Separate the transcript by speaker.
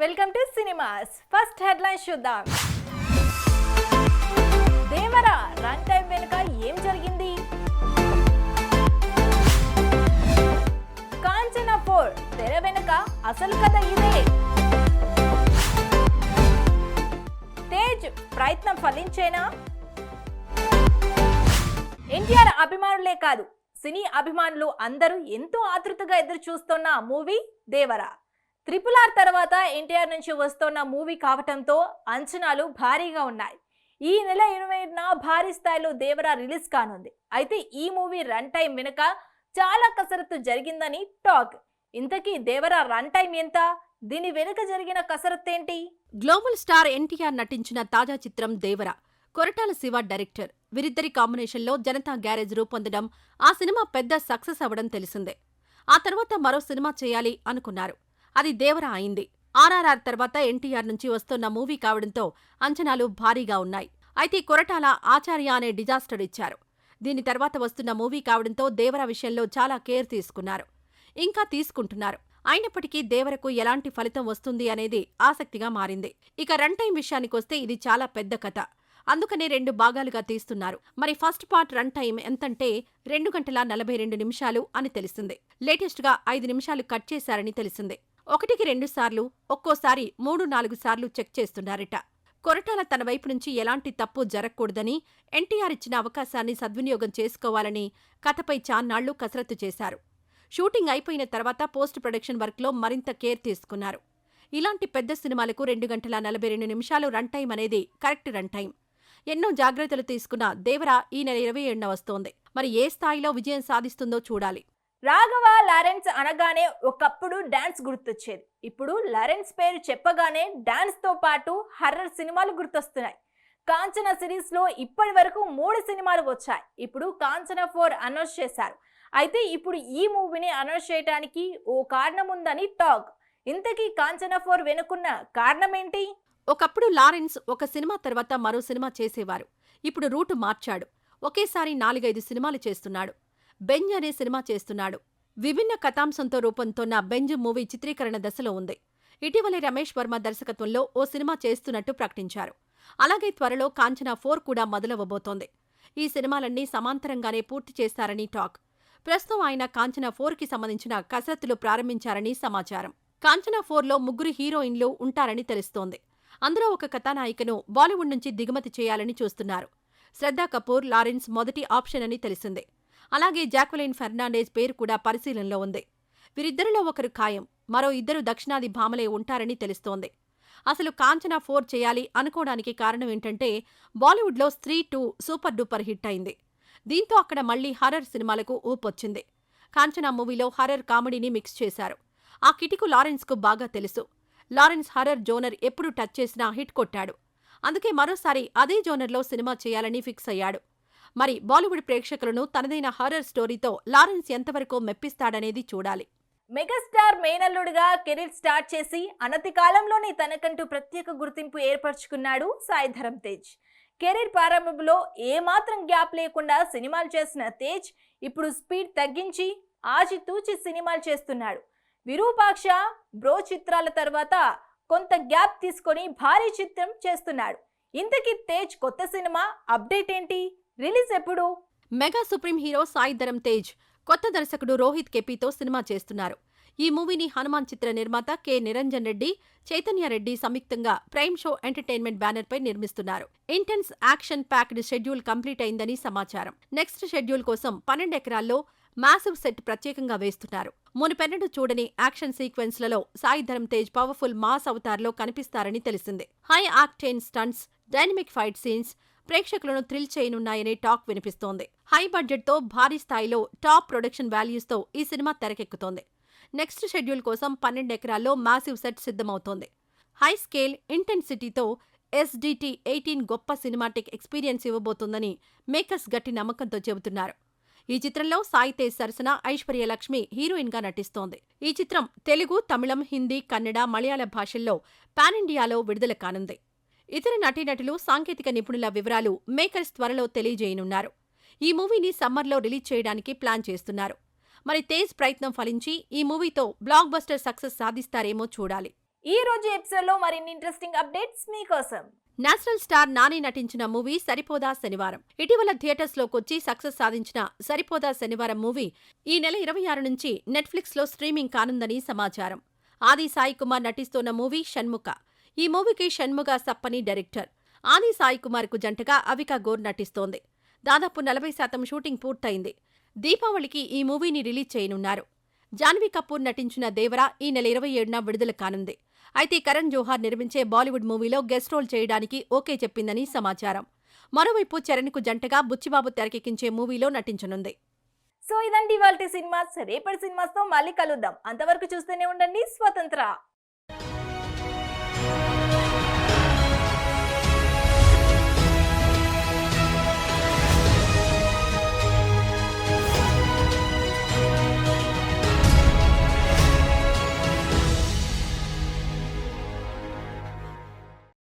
Speaker 1: Welcome to cinemas. First headlines చూద్దాం. Devara run time వెనుక ఏం జరిగింది? కాంచన 4 తెర వెనుక అసలు కథ ఇదే. తేజ్ ప్రయత్నం ఫలించేనా? ఎన్టీఆర్ అభిమానులే కాదు, సినీ అభిమానులు అందరూ ఎంతో ఆతృతగా ఎదురు చూస్తున్న మూవీ దేవరా. RRR తర్వాత ఎన్టీఆర్ నుంచి వస్తున్న మూవీ కావటంతో అంచనాలు భారీగా ఉన్నాయి. ఈ నెల 27న భారీ స్థాయిలో దేవరా రిలీజ్ కానుంది. అయితే ఈ మూవీ రన్ టైం వెనుక చాలా కసరత్తు జరిగిందని టాక్. ఇంతకీ దేవరా రన్ టైం ఎంత? దీని వెనుక జరిగిన కసరత్తు ఏంటి?
Speaker 2: గ్లోబల్ స్టార్ ఎన్టీఆర్ నటించిన తాజా చిత్రం దేవరా. కొరటాల శివ డైరెక్టర్. వీరిద్దరి కాంబినేషన్లో జనతా గ్యారేజ్ రూపొందడం, ఆ సినిమా పెద్ద సక్సెస్ అవ్వడం తెలిసిందే. ఆ తర్వాత మరో సినిమా చేయాలి అనుకున్నారు. అది దేవరా అయింది. RRR తర్వాత ఎన్టీఆర్ నుంచి వస్తున్న మూవీ కావడంతో అంచనాలు భారీగా ఉన్నాయి. అయితే కొరటాల ఆచార్య అనే డిజాస్టర్ ఇచ్చారు. దీని తర్వాత వస్తున్న మూవీ కావడంతో దేవరా విషయంలో చాలా కేర్ తీసుకున్నారు. ఇంకా తీసుకుంటున్నారు. అయినప్పటికీ దేవరకు ఎలాంటి ఫలితం వస్తుంది అనేది ఆసక్తిగా మారింది. ఇక రన్ టైం విషయానికొస్తే ఇది చాలా పెద్ద కథ. అందుకనే 2 భాగాలుగా తీస్తున్నారు. మరి ఫస్ట్ పార్ట్ రన్ టైం ఎంతంటే 2 గంటల 42 నిమిషాలు అని తెలిసింది. లేటెస్ట్ గా 5 నిమిషాలు కట్ చేశారని తెలిసింది. 1కి 2 సార్లు, ఒక్కోసారి 3-4 సార్లు చెక్ చేస్తున్నారట. కొరటాల తన వైపు నుంచి ఎలాంటి తప్పు జరగకూడదని, ఎన్టీఆర్ ఇచ్చిన అవకాశాన్ని సద్వినియోగం చేసుకోవాలని కథపై చాన్నాళ్లు కసరత్తు చేశారు. షూటింగ్ అయిపోయిన తర్వాత పోస్ట్ ప్రొడక్షన్ వర్క్లో మరింత కేర్ తీసుకున్నారు. ఇలాంటి పెద్ద సినిమాలకు 2 గంటల 42 నిమిషాలు రన్ టైం అనేది కరెక్ట్ రన్ టైం. ఎన్నో జాగ్రత్తలు తీసుకున్న దేవరా ఈ నెల 27న వస్తోంది. మరి ఏ స్థాయిలో విజయం సాధిస్తుందో చూడాలి.
Speaker 1: రాఘవ లారెన్స్ అనగానే ఒకప్పుడు డాన్స్ గుర్తొచ్చేది. ఇప్పుడు లారెన్స్ పేరు చెప్పగానే డాన్స్ తో పాటు హర్రర్ సినిమాలు గుర్తొస్తున్నాయి. కాంచన సిరీస్ లో ఇప్పటి వరకు 3 సినిమాలు వచ్చాయి. ఇప్పుడు కాంచన 4 అనౌన్స్ చేశారు. అయితే ఇప్పుడు ఈ మూవీని అనౌన్స్ చేయడానికి ఓ కారణం ఉందని టాక్. ఇంతకీ కాంచన 4 వెనుకున్న కారణం ఏంటి?
Speaker 2: ఒకప్పుడు లారెన్స్ ఒక సినిమా తర్వాత మరో సినిమా చేసేవారు. ఇప్పుడు రూటు మార్చాడు. ఒకేసారి 4-5 సినిమాలు చేస్తున్నాడు. బెంజ్ అనే సినిమా చేస్తున్నాడు. విభిన్న కథాంశంతో రూపొందుతున్న బెంజ్ మూవీ చిత్రీకరణ దశలో ఉంది. ఇటీవలే రమేష్ వర్మ దర్శకత్వంలో ఓ సినిమా చేస్తున్నట్టు ప్రకటించారు. అలాగే త్వరలో కాంచన 4 కూడా మొదలవ్వబోతోంది. ఈ సినిమాలన్నీ సమాంతరంగానే పూర్తి చేస్తారని టాక్. ప్రస్తుతం ఆయన కాంచన 4కి సంబంధించిన కసరత్తులు ప్రారంభించారని సమాచారం. కాంచన 4లో 3 హీరోయిన్లు ఉంటారని తెలుస్తోంది. అందులో ఒక కథానాయికను బాలీవుడ్ నుంచి దిగుమతి చేయాలని చూస్తున్నారు. శ్రద్ధా కపూర్, లారెన్స్ మొదటి ఆప్షన్ అని తెలిసిందే. అలాగే జాక్వెలిన్ ఫెర్నాండెజ్ పేరు కూడా పరిశీలనలో ఉంది. వీరిద్దరిలో ఒకరు ఖాయం, మరో 2 దక్షిణాది భామలే ఉంటారని తెలుస్తోంది. అసలు కాంచన 4 చేయాలి అనుకోవడానికి కారణం ఏంటంటే బాలీవుడ్లో స్త్రీ 2 సూపర్ డూపర్ హిట్ అయింది. దీంతో అక్కడ మళ్లీ హర్రర్ సినిమాలకు ఊపొచ్చింది. కాంచన మూవీలో హర్రర్ కామెడీని మిక్స్ చేశారు. ఆ కిటికు లారెన్స్కు బాగా తెలుసు. లారెన్స్ హర్రర్ జోనర్ ఎప్పుడు టచ్ చేసినా హిట్ కొట్టాడు. అందుకే మరోసారి అదే జోనర్లో సినిమా చేయాలని ఫిక్స్ అయ్యాడు. మరి బాలీవుడ్ ప్రేక్షకులను తనదైన హర్రర్ స్టోరీతో లారెన్స్ ఎంతవరకు మెప్పిస్తాడనేది చూడాలి.
Speaker 1: మెగాస్టార్ మేనల్లుడుగా కెరీర్ స్టార్ట్ చేసి అనతి కాలంలోనే తనకంటూ ప్రత్యేక గుర్తింపు ఏర్పరచుకున్నాడు సాయి ధరమ్ తేజ్. కెరీర్ ప్రారంభంలో ఏమాత్రం గ్యాప్ లేకుండా సినిమాలు చేసిన తేజ్ ఇప్పుడు స్పీడ్ తగ్గించి ఆచితూచి సినిమాలు చేస్తున్నాడు. విరూపాక్ష, బ్రో చిత్రాల తర్వాత కొంత గ్యాప్ తీసుకొని భారీ చిత్రం చేస్తున్నాడు. ఇంతకీ తేజ్ కొత్త సినిమా అప్డేట్ ఏంటి? రిలీజ్ ఎప్పుడు?
Speaker 2: Mega supreme hero Sai Dharam Tej కొత్త దర్శకుడు రోహిత్ కెపితో సినిమా చేస్తున్నారు. ఈ మూవీని హనుమాన్ చిత్ర నిర్మాత కె నిరంజన్ రెడ్డి, చైతన్య రెడ్డి సంయుక్తంగా ప్రైమ్ షో ఎంటర్టైన్మెంట్ బ్యానర్ పై నిర్మిస్తున్నారు. Intense action packed schedule complete అయిందని సమాచారం. నెక్స్ట్ షెడ్యూల్ కోసం 12 ఎకరాల్లో మ్యాసివ్ సెట్ ప్రత్యేకంగా వేస్తున్నారు. మునుపెన్నడూ చూడని యాక్షన్ సీక్వెన్స్లలో సాయి ధరమ్ తేజ్ పవర్ఫుల్ మాస్ అవతార్లో కనిపిస్తారని తెలిసింది. High octane stunts, dynamic fight scenes ప్రేక్షకులను థ్రిల్ చేయనున్నాయనే టాక్ వినిపిస్తోంది. హై బడ్జెట్తో భారీ స్థాయిలో టాప్ ప్రొడక్షన్ వాల్యూస్తో ఈ సినిమా తెరకెక్కుతోంది. నెక్స్ట్ షెడ్యూల్ కోసం 12 ఎకరాల్లో మ్యాసివ్ సెట్ సిద్ధమవుతోంది. హై స్కేల్ ఇంటెన్సిటీతో SDT 18 గొప్ప సినిమాటిక్ ఎక్స్పీరియన్స్ ఇవ్వబోతోందని మేకర్స్ గట్టి నమ్మకంతో చెబుతున్నారు. ఈ చిత్రంలో సాయి తేజ్ సరసన ఐశ్వర్య లక్ష్మి హీరోయిన్గా నటిస్తోంది. ఈ చిత్రం తెలుగు, తమిళం, హిందీ, కన్నడ, మలయాళ భాషల్లో పాన్ ఇండియాలో విడుదల కానుంది. ఇతర నటీనటులు, సాంకేతిక నిపుణుల వివరాలు మేకర్స్ త్వరలో తెలియజేయనున్నారు. ఈ మూవీని సమ్మర్లో రిలీజ్ చేయడానికి ప్లాన్ చేస్తున్నారు. మరి తేజ్ ప్రయత్నం ఫలించి ఈ మూవీతో బ్లాక్ బస్టర్ సక్సెస్ సాధిస్తారేమో చూడాలి.
Speaker 1: ఈ రోజు ఎపిసోడ్ లో మరిన్ని ఇంట్రెస్టింగ్ అప్డేట్స్ మీకోసం.
Speaker 2: నేషనల్ స్టార్ నాని నటించిన మూవీ సరిపోదా శనివారం. ఇటీవల థియేటర్స్లోకొచ్చి సక్సెస్ సాధించిన సరిపోదా శనివారం మూవీ ఈ నెల 26 నుంచి నెట్ఫ్లిక్స్లో స్ట్రీమింగ్ కానుందని సమాచారం. ఆది సాయి కుమార్ నటిస్తోన్న మూవీ షణ్ముఖ. ఈ మూవీకి షణ్ముఖ సప్పని డైరెక్టర్. ఆది సాయి కుమార్కు జంటగా అవికా గోర్ నటిస్తోంది. దాదాపు 40% షూటింగ్ పూర్తయింది. దీపావళికి ఈ మూవీని రిలీజ్ చేయనున్నారు. జాన్వీ కపూర్ నటించిన దేవరా ఈ నెల 27న విడుదల కానుంది. అయితే కరణ్ జోహార్ నిర్మించే బాలీవుడ్ మూవీలో గెస్ట్ రోల్ చేయడానికి ఓకే చెప్పిందని సమాచారం. మరోవైపు చరణ్కు జంటగా బుచ్చిబాబు తెరకెక్కించే మూవీలో నటించనుంది.
Speaker 1: సో ఇదండి ఇవాల్టి సినిమాస్. రేపటి సినిమాస్ తో మళ్ళీ కలుద్దాం. అంతవరకు చూస్తూనే ఉండండి స్వతంత్ర.